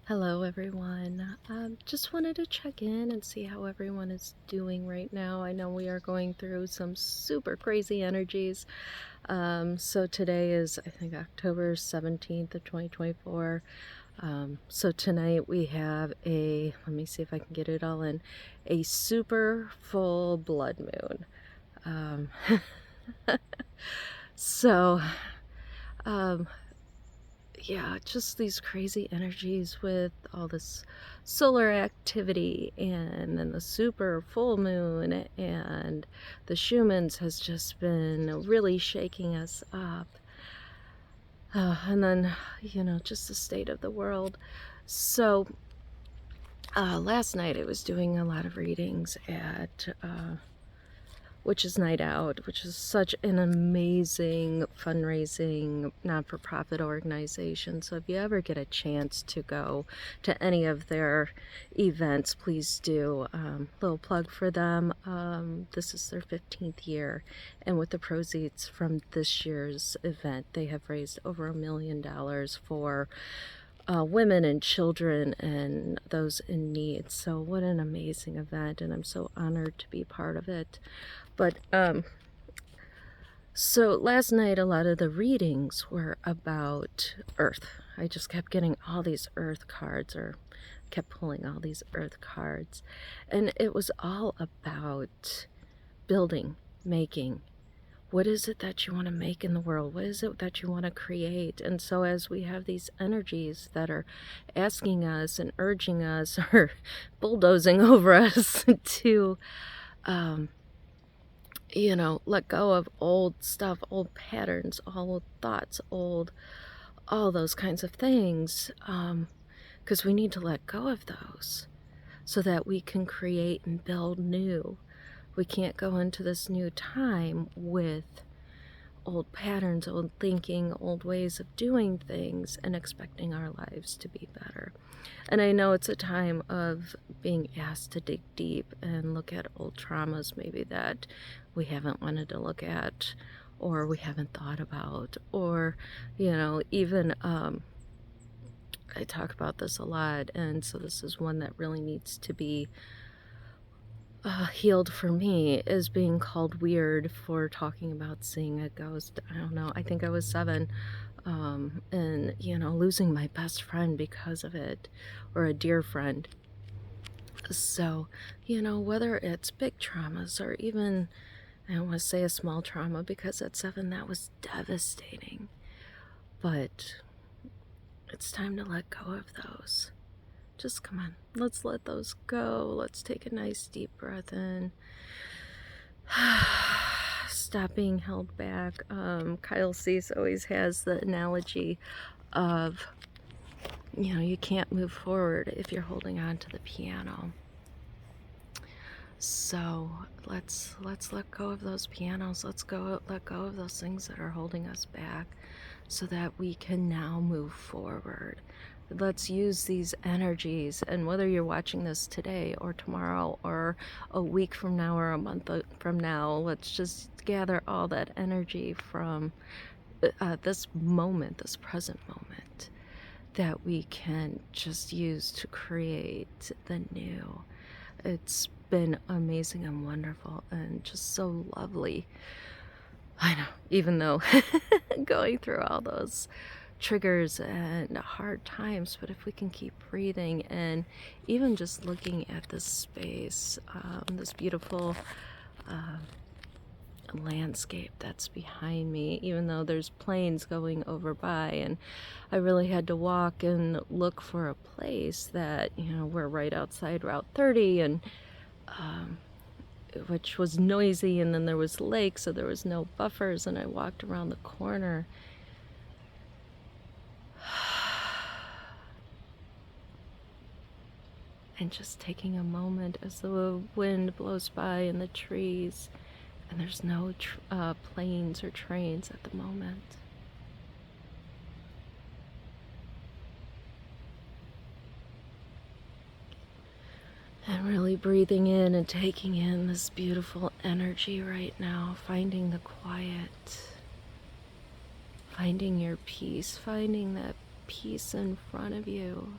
Hello, everyone. Just wanted to check in and see how everyone is doing right now. I know we are going through some super crazy energies. So today is, I think, October 17th of 2024. So tonight we have let me see if I can get it all in, a super full blood moon. Um, so, um, yeah, just these crazy energies with all this solar activity and then the super full moon and the Schumann's has just been really shaking us up. And then, just the state of the world. So, last night I was doing a lot of readings at Witches Night Out, which is such an amazing fundraising not-for-profit organization. So if you ever get a chance to go to any of their events, please do. Little plug for them. This is their 15th year, and with the proceeds from this year's event, they have raised over $1 million for women and children and those in need. So what an amazing event, and I'm so honored to be part of it. But so last night a lot of the readings were about Earth. I just kept getting all these Earth cards, or kept pulling all these Earth cards, and it was all about building, making. What is it that you want to make in the world? What is it that you want to create? And so as we have these energies that are asking us and urging us or bulldozing over us to let go of old stuff, old patterns, old thoughts, all those kinds of things, because we need to let go of those so that we can create and build new. We can't go into this new time with old patterns, old thinking, old ways of doing things and expecting our lives to be better. And I know it's a time of being asked to dig deep and look at old traumas maybe that we haven't wanted to look at or we haven't thought about, or even I talk about this a lot, and so this is one that really needs to be healed for me, is being called weird for talking about seeing a ghost. I don't know, I think I was 7, and losing my best friend because of it, or a dear friend. So whether it's big traumas or even, I don't want to say a small trauma, because at 7 that was devastating, but it's time to let go of those. Just come on, let's let those go. Let's take a nice deep breath in. Stop being held back. Kyle Cease always has the analogy of, you can't move forward if you're holding on to the piano. So let's let go of those pianos. Let go of those things that are holding us back so that we can now move forward. Let's use these energies, and whether you're watching this today or tomorrow or a week from now or a month from now, let's just gather all that energy from this moment, this present moment, that we can just use to create the new. It's been amazing and wonderful and just so lovely. I know, even though going through all those triggers and hard times, but if we can keep breathing and even just looking at this space, this beautiful landscape that's behind me, even though there's planes going over by, and I really had to walk and look for a place that, we're right outside Route 30, and which was noisy, and then there was lake, so there was no buffers, and I walked around the corner. And just taking a moment as the wind blows by in the trees, and there's no planes or trains at the moment. And really breathing in and taking in this beautiful energy right now, finding the quiet, finding your peace, finding that peace in front of you.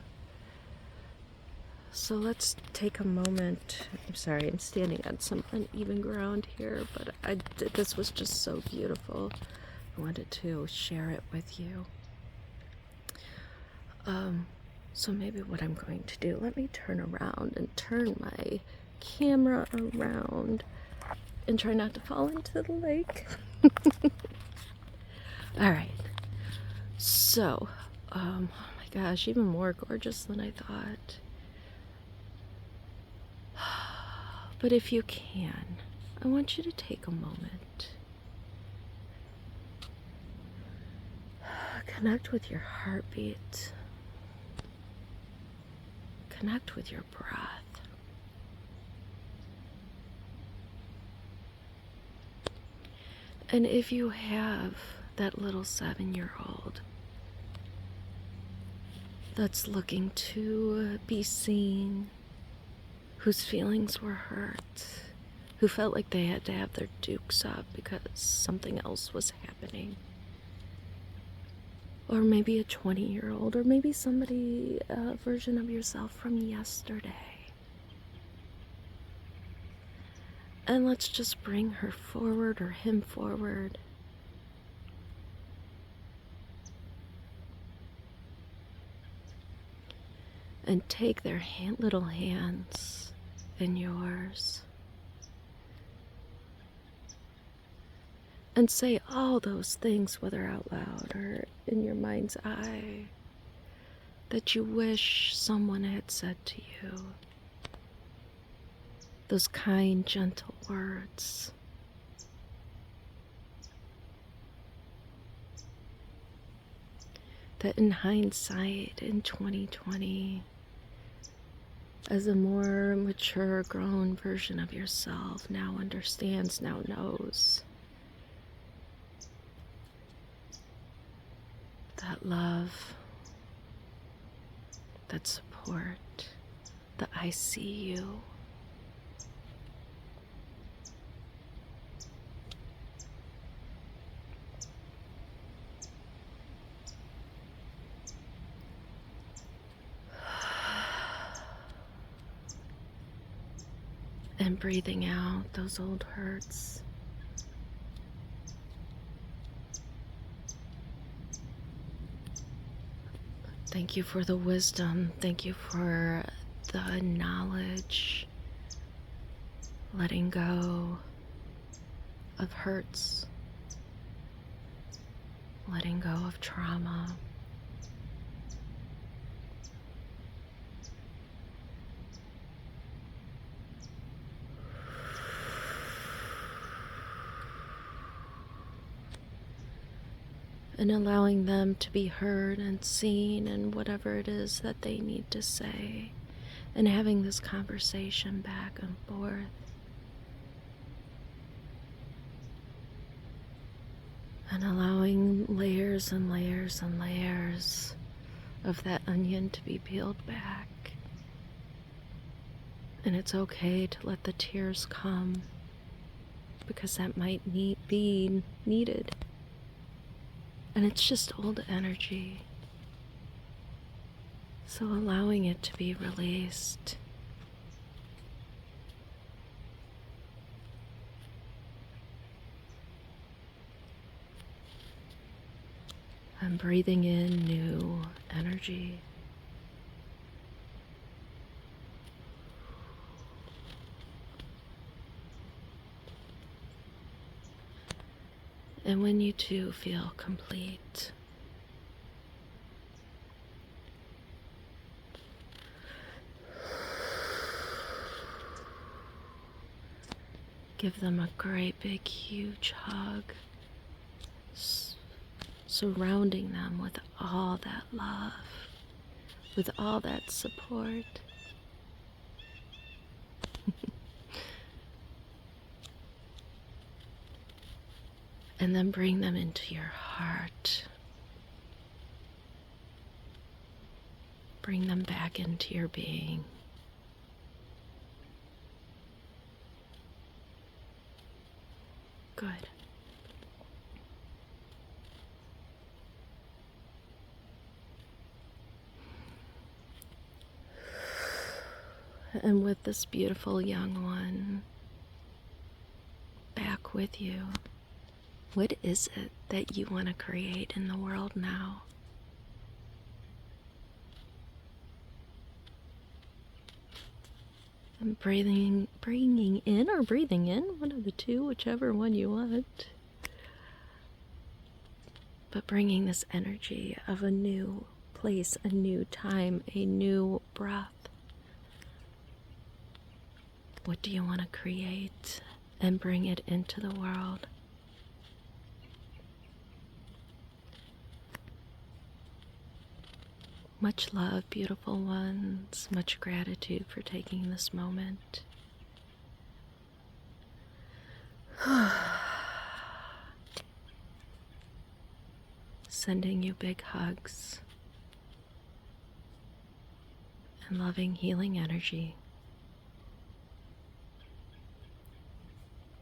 So let's take a moment. I'm sorry, I'm standing on some uneven ground here, but this was just so beautiful. I wanted to share it with you. So maybe what I'm going to do, let me turn around and turn my camera around and try not to fall into the lake. All right. So, oh my gosh, even more gorgeous than I thought. But if you can, I want you to take a moment. Connect with your heartbeat. Connect with your breath. And if you have that little 7-year-old that's looking to be seen, whose feelings were hurt, who felt like they had to have their dukes up because something else was happening, or maybe a 20-year-old, or maybe somebody, a version of yourself from yesterday. And let's just bring her forward or him forward. And take their little hands in yours. And say all those things, whether out loud or in your mind's eye, that you wish someone had said to you. Those kind, gentle words. That in hindsight, in 2020, as a more mature, grown version of yourself now understands, now knows. That love, that support, that I see you. And breathing out those old hurts. Thank you for the wisdom. Thank you for the knowledge. Letting go of hurts. Letting go of trauma. And allowing them to be heard and seen and whatever it is that they need to say. And having this conversation back and forth. And allowing layers and layers and layers of that onion to be peeled back. And it's okay to let the tears come, because that might be needed. And it's just old energy. So allowing it to be released. I'm breathing in new energy. And when you too feel complete, give them a great big huge hug, surrounding them with all that love, with all that support. And then bring them into your heart. Bring them back into your being. Good. and with this beautiful young one back with you, what is it that you want to create in the world now? And bringing in or breathing in, one of the two, whichever one you want. But bringing this energy of a new place, a new time, a new breath. What do you want to create and bring it into the world? Much love, beautiful ones. Much gratitude for taking this moment. Sending you big hugs and loving, healing energy.